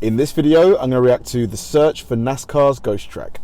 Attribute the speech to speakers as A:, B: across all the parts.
A: In this video, I'm going to react to the search for NASCAR's ghost track.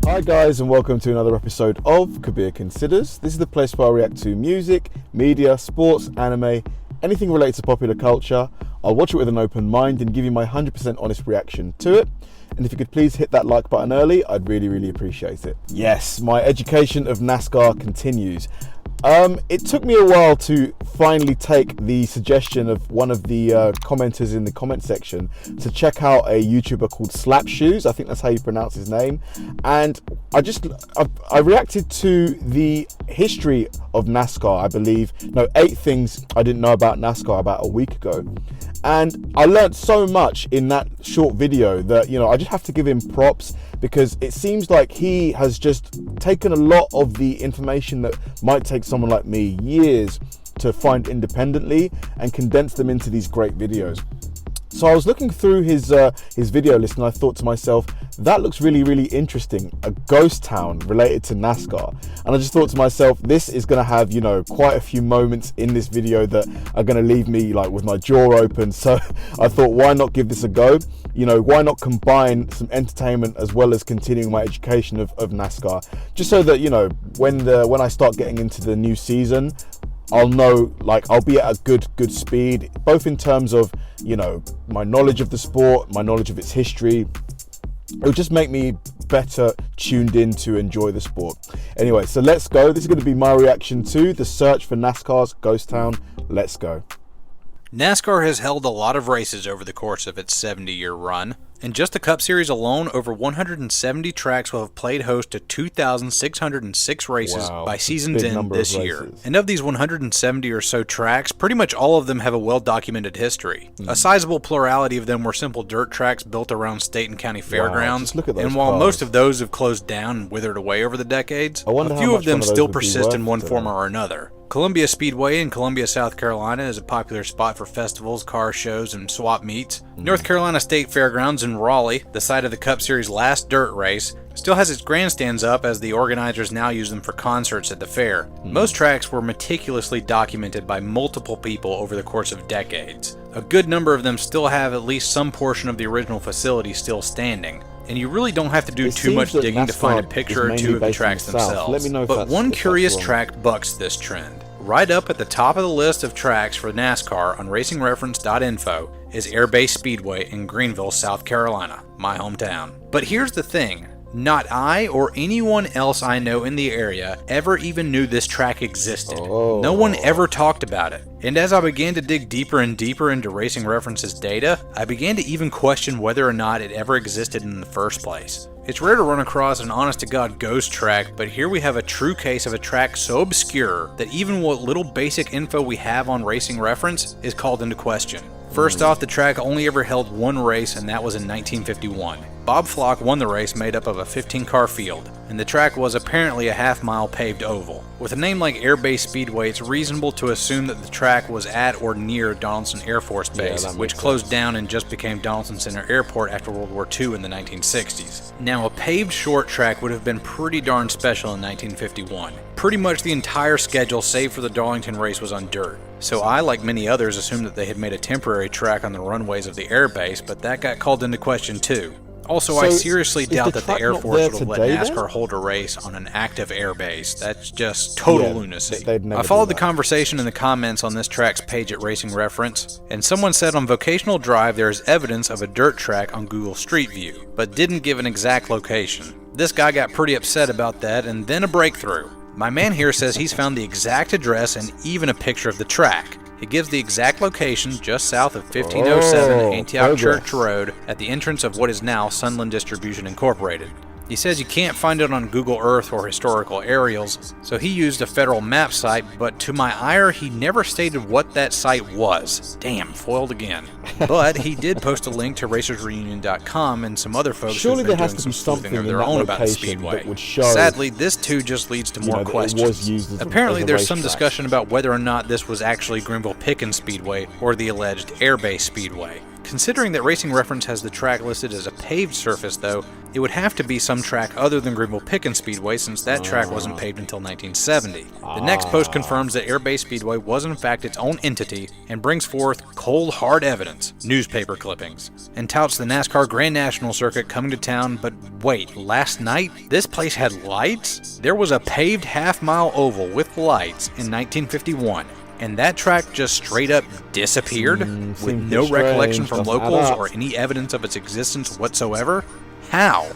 A: Hi guys, and welcome to another episode of Kabir Considers. This is the place where I react to music, media, sports, anime, anything related to popular culture. I'll watch it with an open mind and give you my 100% honest reaction to it. And if you could please hit that like button early, I'd really appreciate it. Yes, my education of NASCAR continues. It took me a while to finally take the suggestion of one of the commenters in the comment section to check out a YouTuber called Slap Shoes. I think that's how you pronounce his name. And I reacted to the history of NASCAR, I believe. No, 8 things I didn't know about NASCAR about a week ago. And I learned so much in that short video that, I just have to give him props, because it seems like he has just taken a lot of the information that might take someone like me years to find independently and condense them into these great videos. So I was looking through his video list and I thought to myself, that looks really interesting, a ghost town related to NASCAR. And I just thought to myself, this is going to have, quite a few moments in this video that are going to leave me like with my jaw open. So I thought, why not give this a go? Why not combine some entertainment as well as continuing my education of NASCAR? Just so that, when I start getting into the new season, I'll know, I'll be at a good speed, both in terms of, my knowledge of the sport, my knowledge of its history. It'll just make me better tuned in to enjoy the sport. Anyway, so let's go. This is going to be my reaction to the search for NASCAR's ghost town. Let's go.
B: NASCAR has held a lot of races over the course of its 70-year run. In just the Cup Series alone, over 170 tracks will have played host to 2,606 races by season's end this year. And of these 170 or so tracks, pretty much all of them have a well-documented history. A sizable plurality of them were simple dirt tracks built around state and county fairgrounds, and while most of those have closed down and withered away over the decades, a few of them still persist in one form or another. Columbia Speedway in Columbia, South Carolina is a popular spot for festivals, car shows, and swap meets. North Carolina State Fairgrounds in Raleigh, the site of the Cup Series' last dirt race, still has its grandstands up as the organizers now use them for concerts at the fair. Most tracks were meticulously documented by multiple people over the course of decades. A good number of them still have at least some portion of the original facility still standing. And you really don't have to do too much digging to find a picture or two of the tracks themselves. But one curious track bucks this trend. Right up at the top of the list of tracks for NASCAR on racingreference.info is Air Base Speedway in Greenville, South Carolina, my hometown. But here's the thing. Not I or anyone else I know in the area ever even knew this track existed. No one ever talked about it. And as I began to dig deeper and deeper into Racing Reference's data, I began to even question whether or not it ever existed in the first place. It's rare to run across an honest-to-God ghost track, but here we have a true case of a track so obscure that even what little basic info we have on Racing Reference is called into question. First off, the track only ever held one race, and that was in 1951. Bob Flock won the race made up of a 15-car field, and the track was apparently a half-mile paved oval. With a name like Air Base Speedway, it's reasonable to assume that the track was at or near Donaldson Air Force Base, which closed down and just became Donaldson Center Airport after World War II in the 1960s. Now, a paved short track would have been pretty darn special in 1951. Pretty much the entire schedule, save for the Darlington race, was on dirt. So I, like many others, assumed that they had made a temporary track on the runways of the airbase, but that got called into question too. Also, I seriously doubt that the Air Force would have let NASCAR hold a race on an active airbase. That's just total lunacy. I followed the conversation in the comments on this track's page at Racing Reference, and someone said on Vocational Drive there is evidence of a dirt track on Google Street View, but didn't give an exact location. This guy got pretty upset about that, and then a breakthrough. My man here says he's found the exact address and even a picture of the track. It gives the exact location just south of 1507 Antioch Church Road at the entrance of what is now Sunland Distribution Incorporated. He says you can't find it on Google Earth or historical aerials, so he used a federal map site, but to my ire, he never stated what that site was. Damn, foiled again. But he did post a link to racersreunion.com and some other folks who've been doing some sleuthing of their own about the Speedway. Sadly, this too just leads to more questions. Apparently, there's some discussion about whether or not this was actually Greenville-Pickens Speedway or the alleged Air Base Speedway. Considering that Racing Reference has the track listed as a paved surface, though, it would have to be some track other than Greenville-Pickens Speedway, since that track wasn't paved until 1970. The next post confirms that Air Base Speedway was in fact its own entity and brings forth cold, hard evidence, newspaper clippings, and touts the NASCAR Grand National Circuit coming to town. But wait, last night? This place had lights? There was a paved half-mile oval with lights in 1951. And that track just straight up disappeared with no recollection from locals or any evidence of its existence whatsoever? How?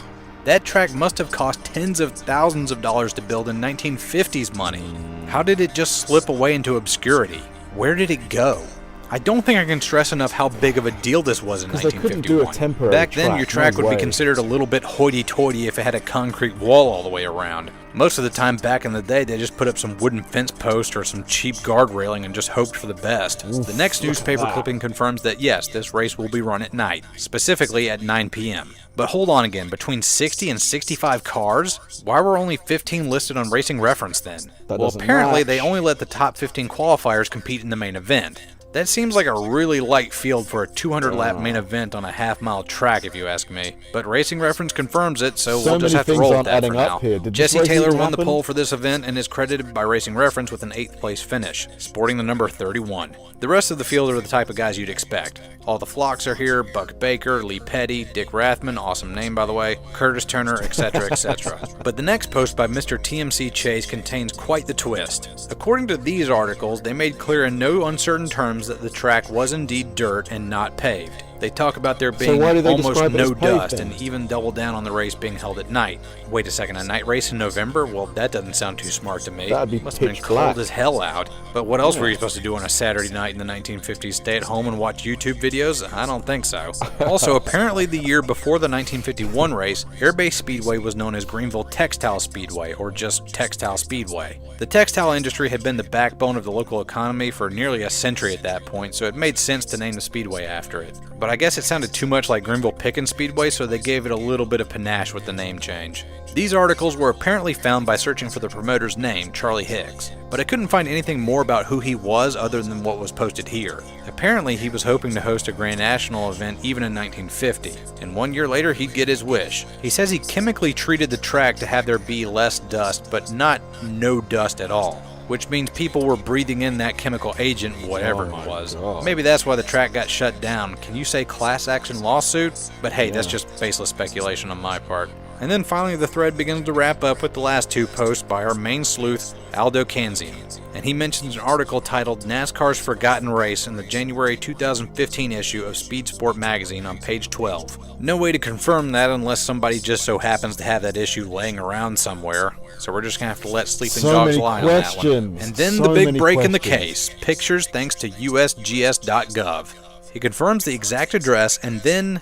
B: That track must have cost tens of thousands of dollars to build in 1950s money. How did it just slip away into obscurity? Where did it go? I don't think I can stress enough how big of a deal this was in 1951. Back then, your track would be considered a little bit hoity-toity if it had a concrete wall all the way around. Most of the time back in the day, they just put up some wooden fence post or some cheap guard railing and just hoped for the best. The next newspaper clipping confirms that yes, this race will be run at night, specifically at 9 p.m. But hold on again, between 60 and 65 cars? Why were only 15 listed on Racing Reference then? Well, apparently they only let the top 15 qualifiers compete in the main event. That seems like a really light field for a 200-lap main event on a half-mile track, if you ask me. But Racing Reference confirms it, so we'll just have to roll with that for now. Jesse Taylor won the pole for this event and is credited by Racing Reference with an 8th place finish, sporting the number 31. The rest of the field are the type of guys you'd expect. All the flocks are here: Buck Baker, Lee Petty, Dick Rathman, awesome name by the way, Curtis Turner, etc., etc. But the next post by Mr. TMC Chase contains quite the twist. According to these articles, they made clear in no uncertain terms that the track was indeed dirt and not paved. They talk about there being almost no dust and even double down on the race being held at night. Wait a second, a night race in November? Well, that doesn't sound too smart to me.
A: That'd be
B: Must have been cold as hell out. But what else were you supposed to do on a Saturday night in the 1950s? Stay at home and watch YouTube videos? I don't think so. Also, apparently the year before the 1951 race, Air Base Speedway was known as Greenville Textile Speedway, or just Textile Speedway. The textile industry had been the backbone of the local economy for nearly a century at that point, so it made sense to name the speedway after it. But I guess it sounded too much like Greenville-Pickens Speedway, so they gave it a little bit of panache with the name change. These articles were apparently found by searching for the promoter's name, Charlie Hicks, but I couldn't find anything more about who he was other than what was posted here. Apparently he was hoping to host a Grand National event even in 1950, and 1 year later he'd get his wish. He says he chemically treated the track to have there be less dust, but not no dust at all, which means people were breathing in that chemical agent, whatever it was. Maybe that's why the track got shut down. Can you say class action lawsuit? But hey, that's just baseless speculation on my part. And then finally the thread begins to wrap up with the last two posts by our main sleuth, Aldo Kanzian. And he mentions an article titled NASCAR's Forgotten Race in the January 2015 issue of Speed Sport magazine on page 12. No way to confirm that unless somebody just so happens to have that issue laying around somewhere. So we're just going to have to let sleeping dogs lie on that one. And then the big break in the case. Pictures thanks to usgs.gov. He confirms the exact address and then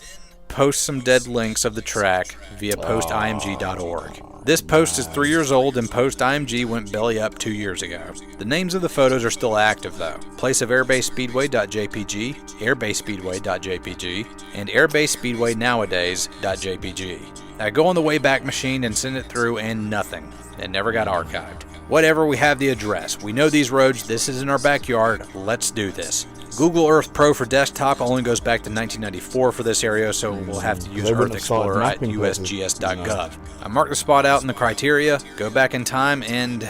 B: posts some dead links of the track via postimg.org. This post is 3 years old and PostIMG went belly up 2 years ago. The names of the photos are still active though. Place of airbasespeedway.jpg, airbasespeedway.jpg, and airbasespeedwaynowadays.jpg. I go on the Wayback Machine and send it through and nothing. It never got archived. Whatever, we have the address. We know these roads, this is in our backyard, let's do this. Google Earth Pro for desktop only goes back to 1994 for this area, so we'll have to use Earth Explorer at usgs.gov. I marked the spot out in the criteria, go back in time, and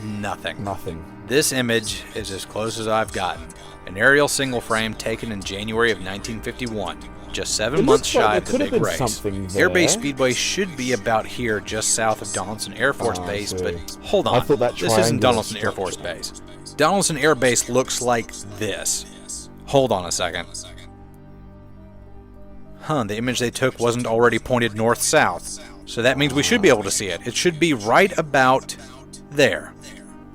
B: nothing. This image is as close as I've gotten. An aerial single frame taken in January of 1951. Just 7 months shy of the big race. Air Base Speedway should be about here, just south of Donaldson Air Force Base, but hold on, this isn't Donaldson Air Force Base. Donaldson Air Base looks like this. Hold on a second. The image they took wasn't already pointed north-south, so that means we should be able to see it. It should be right about there.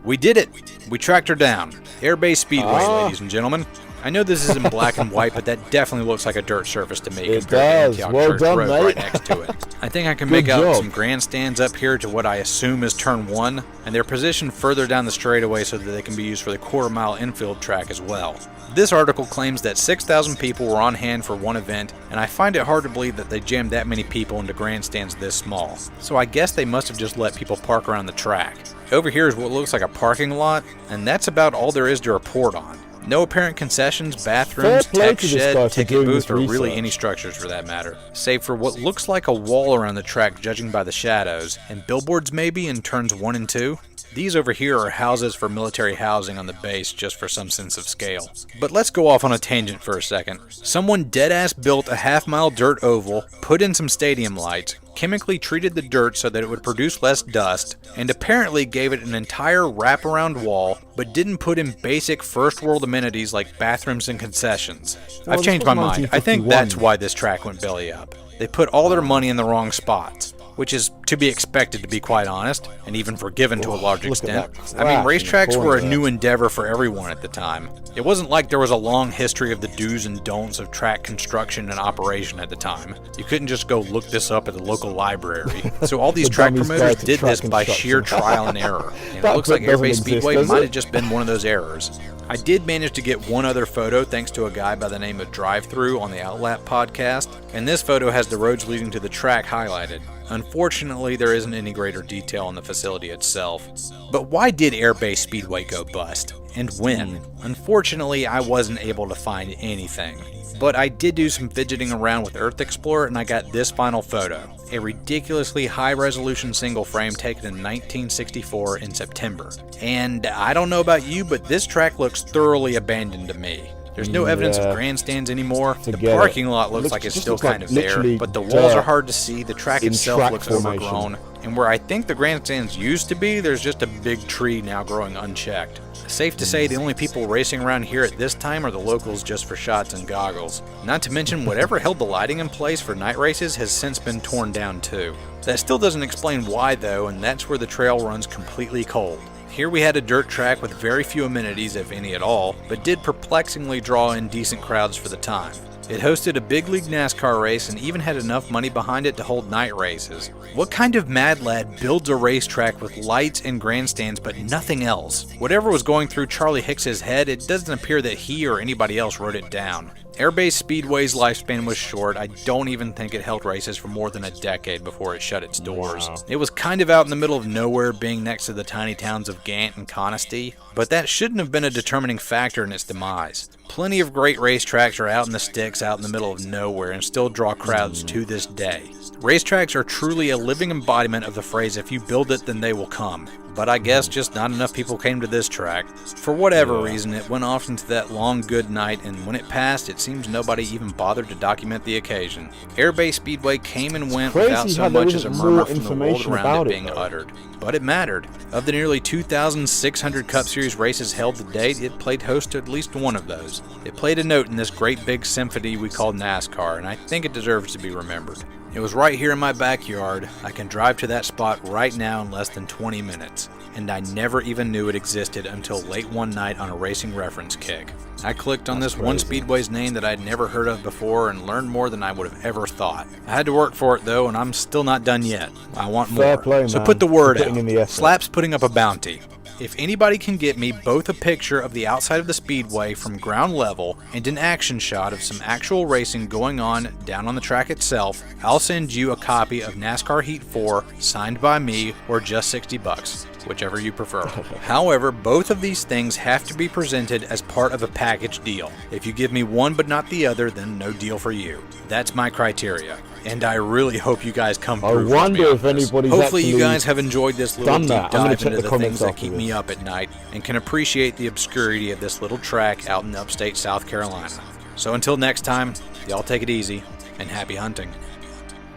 B: We did it! We tracked her down. Air Base Speedway, ladies and gentlemen. I know this isn't black and white, but that definitely looks like a dirt surface to me compared to Antioch Church Road right next to it. I think I can make out some grandstands up here to what I assume is turn 1, and they're positioned further down the straightaway so that they can be used for the quarter-mile infield track as well. This article claims that 6,000 people were on hand for one event, and I find it hard to believe that they jammed that many people into grandstands this small. So I guess they must have just let people park around the track. Over here is what looks like a parking lot, and that's about all there is to report on. No apparent concessions, bathrooms, tech shed, ticket booth, or really any structures for that matter, save for what looks like a wall around the track judging by the shadows, and billboards maybe in turns 1 and 2. These over here are houses for military housing on the base just for some sense of scale. But let's go off on a tangent for a second. Someone dead-ass built a half-mile dirt oval, put in some stadium lights, chemically treated the dirt so that it would produce less dust, and apparently gave it an entire wraparound wall, but didn't put in basic first-world amenities like bathrooms and concessions. I've changed my mind. I think that's why this track went belly up. They put all their money in the wrong spots, which is to be expected, to be quite honest, and even forgiven to a large extent. I mean, racetracks were a new endeavor for everyone at the time. It wasn't like there was a long history of the do's and don'ts of track construction and operation at the time. You couldn't just go look this up at the local library. So all these track promoters did this by sheer trial and error. And it looks like Airbase Speedway might have just been one of those errors. I did manage to get one other photo thanks to a guy by the name of Drive-Thru on the Outlap podcast, and this photo has the roads leading to the track highlighted. Unfortunately, there isn't any greater detail on the facility itself. But why did Airbase Speedway go bust? And when? Unfortunately, I wasn't able to find anything. But I did do some fidgeting around with Earth Explorer and I got this final photo. A ridiculously high-resolution single frame taken in 1964 in September. And I don't know about you, but this track looks thoroughly abandoned to me. There's no evidence of grandstands anymore. The parking lot looks like it's still kind of there, but the walls are hard to see. The track itself looks overgrown. And where I think the grandstands used to be, there's just a big tree now growing unchecked. Safe to say the only people racing around here at this time are the locals just for shots and goggles. Not to mention whatever held the lighting in place for night races has since been torn down too. That still doesn't explain why though, and that's where the trail runs completely cold. Here we had a dirt track with very few amenities, if any at all, but did perplexingly draw in decent crowds for the time. It hosted a big league NASCAR race and even had enough money behind it to hold night races. What kind of mad lad builds a racetrack with lights and grandstands but nothing else? Whatever was going through Charlie Hicks's head, it doesn't appear that he or anybody else wrote it down. Airbase Speedway's lifespan was short. I don't even think it held races for more than a decade before it shut its doors. Wow. It was kind of out in the middle of nowhere, being next to the tiny towns of Gant and Conisty, but that shouldn't have been a determining factor in its demise. Plenty of great racetracks are out in the sticks, out in the middle of nowhere, and still draw crowds to this day. Racetracks are truly a living embodiment of the phrase, if you build it, then they will come. But I guess just not enough people came to this track. For whatever reason, it went off into that long good night, and when it passed, it seems nobody even bothered to document the occasion. Airbase Speedway came and went without so much as a murmur from the world around it being uttered. But it mattered. Of the nearly 2,600 Cup Series races held to date, it played host to at least one of those. It played a note in this great big symphony we call NASCAR, and I think it deserves to be remembered. It was right here in my backyard. I can drive to that spot right now in less than 20 minutes, and I never even knew it existed until late one night on a racing reference kick. I clicked on this one speedway's name that I'd never heard of before and learned more than I would have ever thought. I had to work for it though, and I'm still not done yet. I want more.
A: Fair play,
B: so put the word out. Slap's putting up a bounty. If anybody can get me both a picture of the outside of the speedway from ground level and an action shot of some actual racing going on down on the track itself, I'll send you a copy of NASCAR Heat 4 signed by me or just $60, whichever you prefer. However, both of these things have to be presented as part of a package deal. If you give me one but not the other, then no deal for you. That's my criteria. And I really hope you guys come through.
A: I wonder if anybody's
B: Hopefully you guys have enjoyed this little deep dive into the things that keep me up at night and can appreciate the obscurity of this little track out in upstate South Carolina. So until next time, y'all take it easy and happy hunting.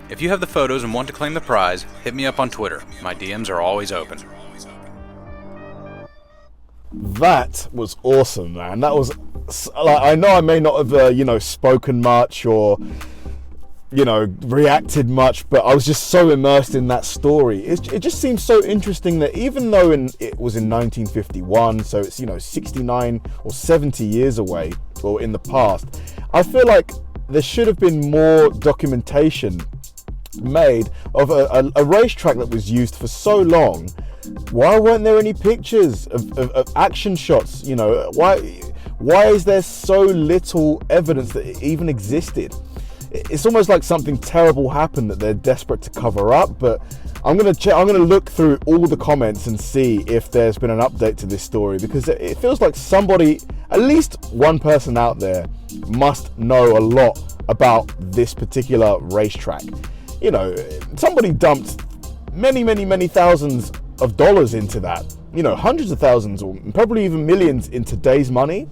B: If you have the photos and want to claim the prize, hit me up on Twitter. My DMs are always open.
A: That was awesome, man. That was, like, I know I may not have, spoken much or, reacted much, but I was just so immersed in that story. It just seems so interesting that even though it was in 1951, so it's 69 or 70 years away or in the past, I feel like there should have been more documentation made of a racetrack that was used for so long. Why weren't there any pictures of action shots? Why is there so little evidence that it even existed? It's almost like something terrible happened that they're desperate to cover up, but I'm gonna look through all the comments and see if there's been an update to this story, because it feels like somebody, at least one person out there, must know a lot about this particular racetrack. You know, somebody dumped many thousands of dollars into that. You know, hundreds of thousands or probably even millions in today's money.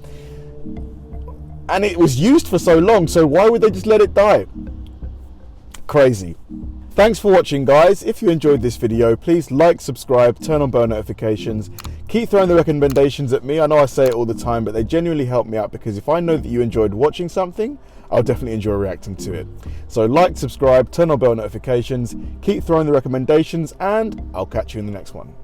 A: And it was used for so long, so why would they just let it die? Crazy. Thanks for watching, guys. If you enjoyed this video, please like, subscribe, turn on bell notifications. Keep throwing the recommendations at me. I know I say it all the time, but they genuinely help me out, because if I know that you enjoyed watching something, I'll definitely enjoy reacting to it. So like, subscribe, turn on bell notifications, keep throwing the recommendations, and I'll catch you in the next one.